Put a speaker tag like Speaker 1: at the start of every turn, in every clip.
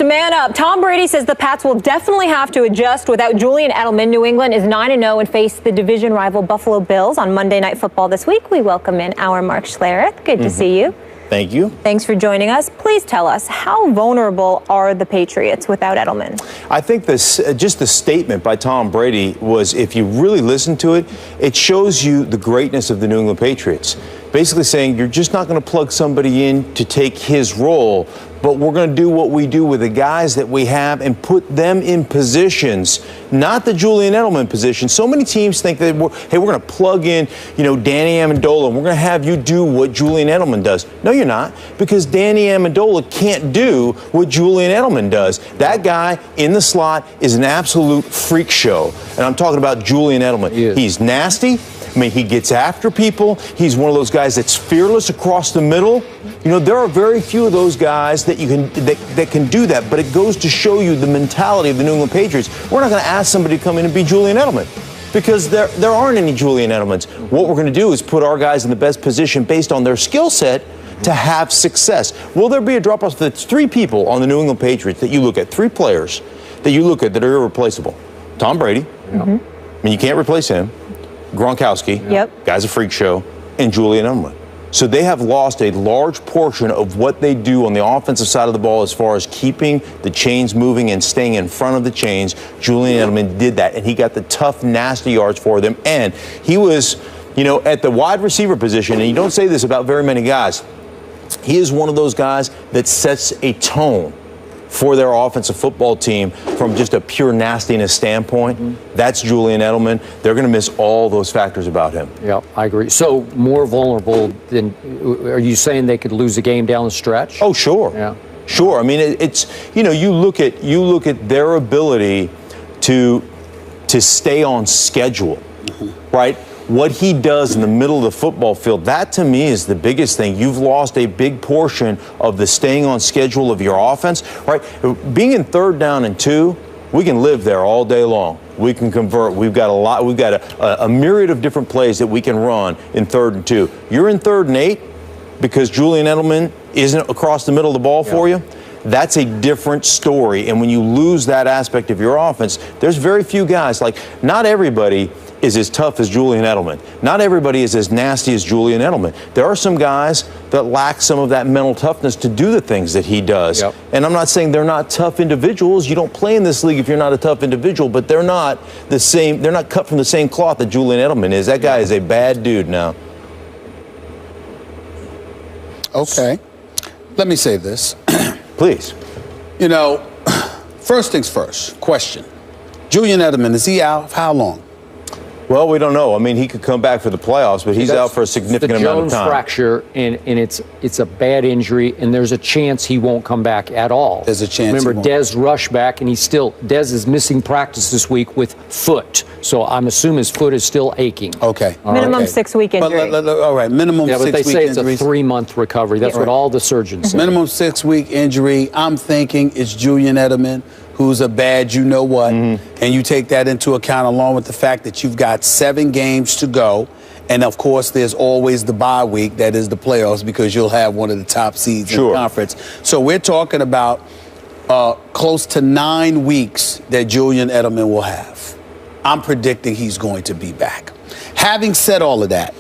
Speaker 1: man up. Tom Brady says the Pats will definitely have to adjust without Julian Edelman. New England is 9-0 and face the division rival Buffalo Bills on Monday Night Football this week. We welcome in our Mark Schlereth. Good to see you.
Speaker 2: Thank you.
Speaker 1: Thanks for joining us. Please tell us, how vulnerable are the Patriots without Edelman?
Speaker 2: I think this, just the statement by Tom Brady was, if you really listen to it, it shows you the greatness of the New England Patriots. Basically saying you're just not going to plug somebody in to take his role, but we're going to do what we do with the guys that we have and put them in positions, not the Julian Edelman position. So many teams think that, hey, we're going to plug in, Danny Amendola, and we're going to have you do what Julian Edelman does. No, you're not, because Danny Amendola can't do what Julian Edelman does. That guy in the slot is an absolute freak show, and I'm talking about Julian Edelman. He's nasty. I mean, he gets after people. He's one of those guys that's fearless across the middle. There are very few of those guys that that can do that, but it goes to show you the mentality of the New England Patriots. We're not going to ask somebody to come in and be Julian Edelman, because there aren't any Julian Edelmans. What we're going to do is put our guys in the best position based on their skill set to have success. Will there be a drop-off? There's 3 people on the New England Patriots that you look at, 3 players that you look at that are irreplaceable. Tom Brady. I mean, you can't replace him. Gronkowski, guy's a freak show, and Julian Edelman. So they have lost a large portion of what they do on the offensive side of the ball as far as keeping the chains moving and staying in front of the chains. Julian Edelman did that, and he got the tough, nasty yards for them. And he was, at the wide receiver position, and you don't say this about very many guys, he is one of those guys that sets a tone for their offensive football team from just a pure nastiness standpoint. That's Julian Edelman. They're going to miss all those factors about him.
Speaker 3: Yeah, I agree. So more vulnerable than, are you saying they could lose a game down the stretch?
Speaker 2: Oh, sure. Yeah. Sure. I mean, it's, you look at their ability to stay on schedule, right? What he does in the middle of the football field, that to me is the biggest thing. You've lost a big portion of the staying on schedule of your offense, right? Being in 3rd down and 2, we can live there all day long. We can convert. We've got a myriad of different plays that we can run in 3rd and 2. You're in 3rd and 8 because Julian Edelman isn't across the middle of the ball for you. That's a different story. And when you lose that aspect of your offense, there's very few guys. Like, not everybody is as tough as Julian Edelman. Not everybody is as nasty as Julian Edelman. There are some guys that lack some of that mental toughness to do the things that he does. And I'm not saying they're not tough individuals. You don't play in this league if you're not a tough individual, but they're not the same. They're not cut from the same cloth that Julian Edelman is. That guy is a bad dude now.
Speaker 4: Okay. Let me say this.
Speaker 2: Please.
Speaker 4: First things first, question. Julian Edelman, is he out? How long?
Speaker 2: Well, we don't know. I mean, he could come back for the playoffs, but he's out for a significant amount of time.
Speaker 3: The Jones fracture, and it's a bad injury, and there's a chance he won't come back at all.
Speaker 4: There's a chance.
Speaker 3: Remember, Dez rushed back, and Dez is missing practice this week with foot. So I'm assuming his foot is still aching.
Speaker 4: Okay.
Speaker 1: Minimum 6-week injury.
Speaker 4: All right, minimum 6-week injury.
Speaker 3: Yeah, but they say it's a 3-month recovery. That's what all the surgeons say.
Speaker 4: Minimum 6-week injury. I'm thinking it's Julian Edelman, who's a bad you-know-what, and you take that into account along with the fact that you've got 7 games to go, and of course there's always the bye week, that is the playoffs, because you'll have one of the top seeds in the conference. So we're talking about close to 9 weeks that Julian Edelman will have. I'm predicting he's going to be back. Having said all of that,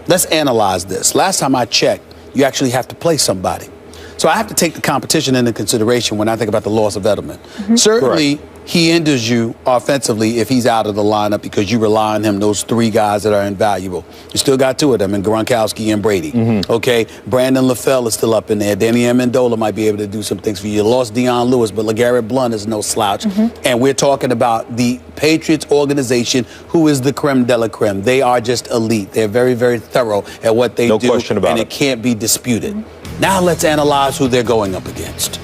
Speaker 4: let's analyze this. Last time I checked, you actually have to play somebody. So I have to take the competition into consideration when I think about the loss of Edelman. Certainly, he hinders you offensively if he's out of the lineup because you rely on him, those 3 guys that are invaluable. You still got 2 of them in Gronkowski and Brady. Okay, Brandon LaFell is still up in there. Danny Amendola might be able to do some things for you. You lost Deion Lewis, but LeGarrette Blount is no slouch. And we're talking about the Patriots organization, who is the creme de la creme. They are just elite. They're very, very thorough at what they do.
Speaker 2: No question about it.
Speaker 4: And it can't be disputed. Now let's analyze who they're going up against.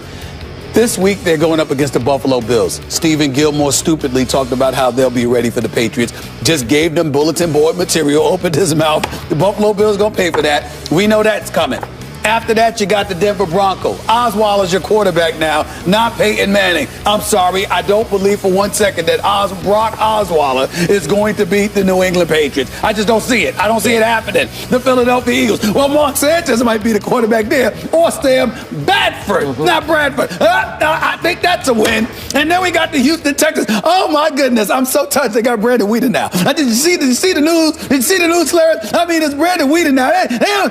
Speaker 4: This week, they're going up against the Buffalo Bills. Stephen Gilmore stupidly talked about how they'll be ready for the Patriots. Just gave them bulletin board material, opened his mouth. The Buffalo Bills going to pay for that. We know that's coming. After that, you got the Denver Broncos. Osweiler's your quarterback now, not Peyton Manning. I'm sorry, I don't believe for one second that Brock Osweiler is going to beat the New England Patriots. I just don't see it. I don't see it happening. The Philadelphia Eagles. Well, Mark Sanchez might be the quarterback there, or Sam Bradford, not Bradford. That's a win. And then we got the Houston Texans. Oh my goodness, I'm so touched. They got Brandon Weeden now. Did you see the news? Did you see the news, Larry? I mean, it's Brandon Weeden now.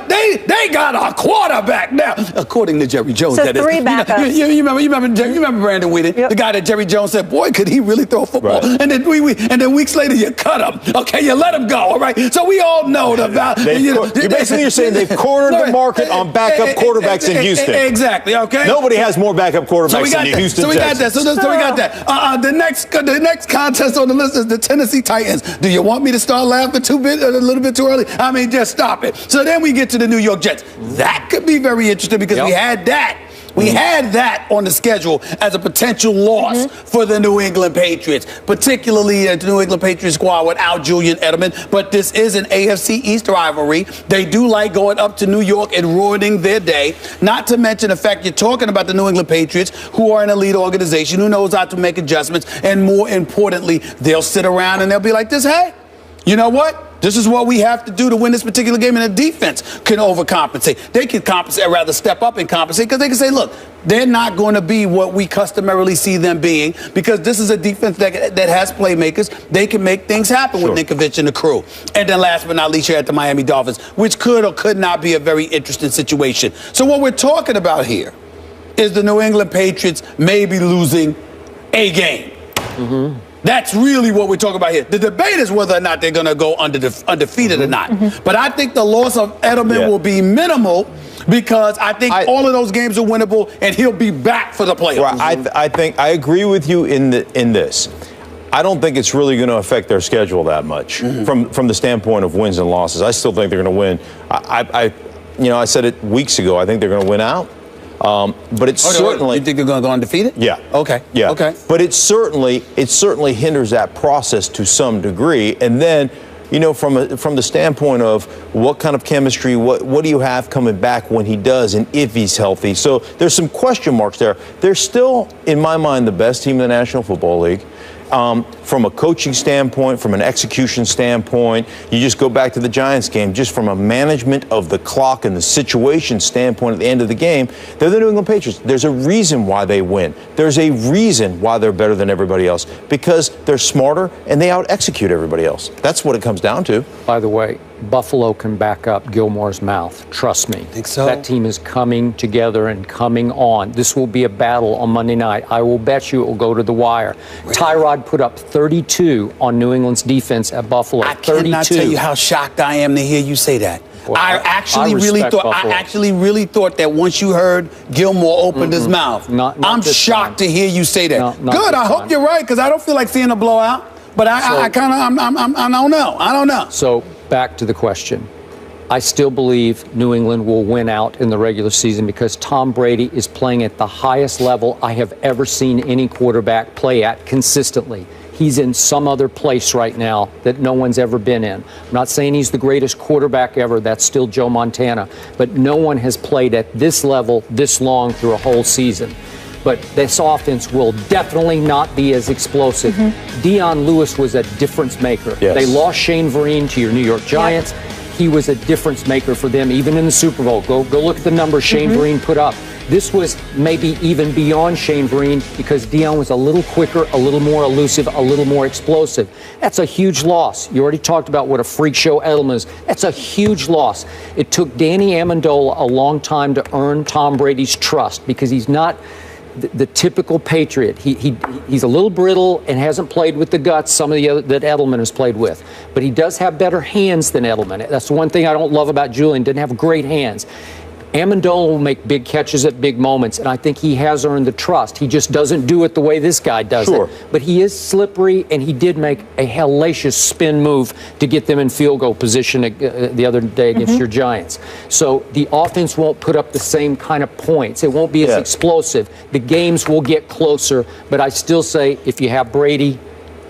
Speaker 4: They got a quarterback now, according to Jerry Jones.
Speaker 1: So
Speaker 4: that is.
Speaker 1: 3 backups.
Speaker 4: You remember Brandon Weeden, the guy that Jerry Jones said, boy, could he really throw a football?
Speaker 2: Right.
Speaker 4: And then weeks later you cut him. Okay, you let him go. All right. So we all know about.
Speaker 2: You're saying they've cornered the market on backup quarterbacks in Houston.
Speaker 4: Exactly. Okay.
Speaker 2: Nobody has more backup quarterbacks than the Houston Texans.
Speaker 4: So we got that. The next contest on the list is the Tennessee Titans. Do you want me to start laughing a little bit too early? I mean, just stop it. So then we get to the New York Jets. That could be very interesting because we had that. We had that on the schedule as a potential loss for the New England Patriots, particularly the New England Patriots squad without Julian Edelman. But this is an AFC East rivalry. They do like going up to New York and ruining their day. Not to mention the fact you're talking about the New England Patriots, who are an elite organization, who knows how to make adjustments. And more importantly, they'll sit around and they'll be like this, hey, you know what? This is what we have to do to win this particular game, and the defense can overcompensate. They can compensate, rather step up and compensate, because they can say, look, they're not going to be what we customarily see them being, because this is a defense that has playmakers. They can make things happen with Ninkovich and the crew. And then last but not least, you're at the Miami Dolphins, which could or could not be a very interesting situation. So what we're talking about here is the New England Patriots maybe losing a game. That's really what we're talking about here. The debate is whether or not they're going to go undefeated or not. But I think the loss of Edelman will be minimal, because I think all of those games are winnable, and he'll be back for the playoffs.
Speaker 2: Well, I think I agree with you in this. I don't think it's really going to affect their schedule that much from the standpoint of wins and losses. I still think they're going to win. I said it weeks ago. I think they're going to win out. But it's certainly.
Speaker 4: You think they're going to go undefeated?
Speaker 2: Yeah.
Speaker 4: Okay.
Speaker 2: Yeah.
Speaker 4: Okay.
Speaker 2: But it certainly hinders that process to some degree. And then, from the standpoint of what kind of chemistry, what do you have coming back when he does, and if he's healthy? So there's some question marks there. They're still, in my mind, the best team in the National Football League. From a coaching standpoint, from an execution standpoint, you just go back to the Giants game, just from a management of the clock and the situation standpoint at the end of the game, they're the New England Patriots. There's a reason why they win. There's a reason why they're better than everybody else, because they're smarter and they out-execute everybody else. That's what it comes down to.
Speaker 3: By the way, Buffalo can back up Gilmore's mouth. Trust me.
Speaker 4: Think so?
Speaker 3: That team is coming together and coming on. This will be a battle on Monday night. I will bet you it will go to the wire. Really? Tyrod put up 32 on New England's defense at Buffalo.
Speaker 4: I cannot tell you how shocked I am to hear you say that. Well, I actually really thought that once you heard Gilmore opened his mouth. I'm shocked to hear you say that. Good. I hope you're right, because I don't feel like seeing a blowout. But I don't know. I don't know.
Speaker 3: So back to the question. I still believe New England will win out in the regular season, because Tom Brady is playing at the highest level I have ever seen any quarterback play at consistently. He's in some other place right now that no one's ever been in. I'm not saying he's the greatest quarterback ever. That's still Joe Montana. But no one has played at this level this long through a whole season. But this offense will definitely not be as explosive. Deion Lewis was a difference maker.
Speaker 2: Yes.
Speaker 3: They lost Shane Vereen to your New York Giants. He was a difference maker for them, even in the Super Bowl. Go look at the numbers Shane Vereen put up. This was maybe even beyond Shane Vereen, because Deion was a little quicker, a little more elusive, a little more explosive. That's a huge loss. You already talked about what a freak show Edelman is. That's a huge loss. It took Danny Amendola a long time to earn Tom Brady's trust, because he's not the typical Patriot. He's a little brittle and hasn't played with the guts some of the other that Edelman has played with. But he does have better hands than Edelman. That's the one thing I don't love about Julian. Didn't have great hands. Amendola will make big catches at big moments, and I think he has earned the trust. He just doesn't do it the way this guy does it. But he is slippery, and he did make a hellacious spin move to get them in field goal position the other day against your Giants. So the offense won't put up the same kind of points. It won't be as explosive. The games will get closer, but I still say if you have Brady,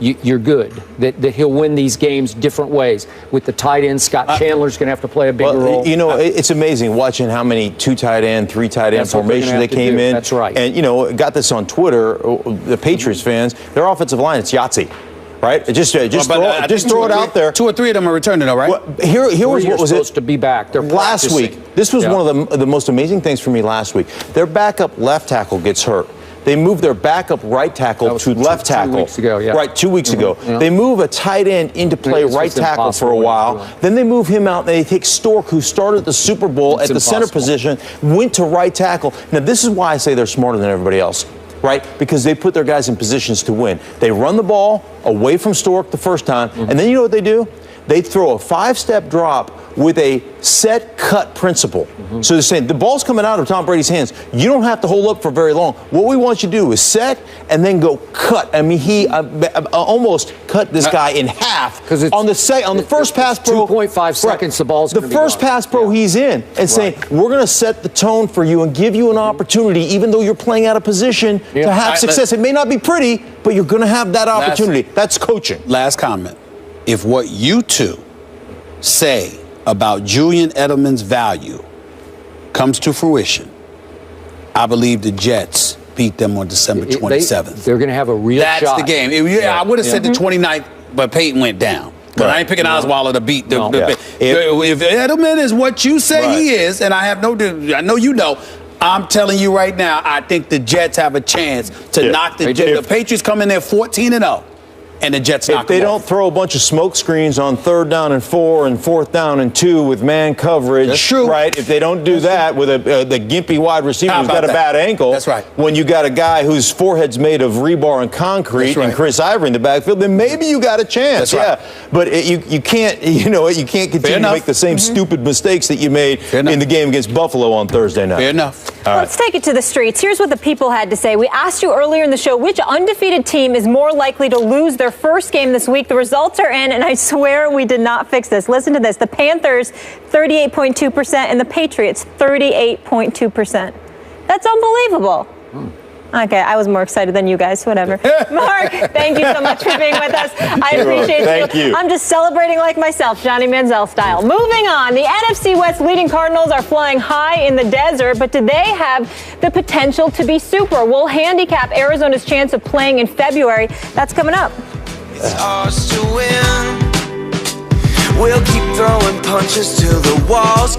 Speaker 3: you're good. That he'll win these games different ways. With the tight end, Scott Chandler's going to have to play a bigger role.
Speaker 2: It's amazing watching how many 2 tight end, 3 tight end formations they came in.
Speaker 3: That's right.
Speaker 2: And, got this on Twitter, the Patriots fans, their offensive line, it's Yahtzee. Right? Just throw it out there.
Speaker 4: 2 or 3 of them are returning, though, right?
Speaker 2: Well, here was what was
Speaker 3: supposed to be back. They're
Speaker 2: last week. This was one of the most amazing things for me last week. Their backup left tackle gets hurt. They moved their backup right tackle to left tackle.
Speaker 3: 2 weeks ago, yeah.
Speaker 2: Right, 2 weeks ago.
Speaker 3: Yeah.
Speaker 2: They move a tight end into play right tackle for a while. Then they move him out. And they take Stork, who started the Super Bowl at the center position, went to right tackle. Now, this is why I say they're smarter than everybody else. Right? Because they put their guys in positions to win. They run the ball away from Stork the first time, and then you know what they do? They throw a 5-step drop with a set cut principle. So they're saying the ball's coming out of Tom Brady's hands. You don't have to hold up for very long. What we want you to do is set and then go cut. I mean, he almost cut this guy in half on the first pass pro.
Speaker 3: 2.5 seconds, the ball's
Speaker 2: the first pass pro he's in, and saying we're going to set the tone for you and give you an opportunity, even though you're playing out of position, to have success. It may not be pretty, but you're going to have that opportunity. That's coaching.
Speaker 4: Last comment. If what you two say about Julian Edelman's value comes to fruition, I believe the Jets beat them on December 27th.
Speaker 3: They're going to have a real shot.
Speaker 4: That's the game. I would have said the 29th, but Peyton went down. But I ain't picking Osweiler to beat the. If Edelman is what you say he is, and I know you know. I'm telling you right now, I think the Jets have a chance to knock the Jets. The Patriots come in there 14-0. And the Jets knock them off.
Speaker 2: If they don't throw a bunch of smoke screens on 3rd down and 4 and 4th down and 2 with man coverage,
Speaker 4: that's true.
Speaker 2: Right? If they don't do that with the gimpy wide receiver who's got a bad ankle,
Speaker 4: that's right.
Speaker 2: When you got a guy whose forehead's made of rebar and concrete and Chris Ivory in the backfield, then maybe you got a chance.
Speaker 4: That's right.
Speaker 2: But you can't, you can't continue to make the same stupid mistakes that you made in the game against Buffalo on Thursday night.
Speaker 4: Fair enough.
Speaker 1: Let's take it to the streets. Here's what the people had to say. We asked you earlier in the show which undefeated team is more likely to lose their first game this week. The results are in, and I swear we did not fix this. Listen to this. The Panthers, 38.2%, and the Patriots, 38.2%. That's unbelievable. Okay, I was more excited than you guys, whatever. Mark, thank you so much for being with us. I appreciate
Speaker 2: Thank you.
Speaker 1: I'm just celebrating like myself, Johnny Manziel style. Moving on, the NFC West leading Cardinals are flying high in the desert, but do they have the potential to be super? We'll handicap Arizona's chance of playing in February. That's coming up.
Speaker 5: It's ours to win. We'll keep throwing punches till the walls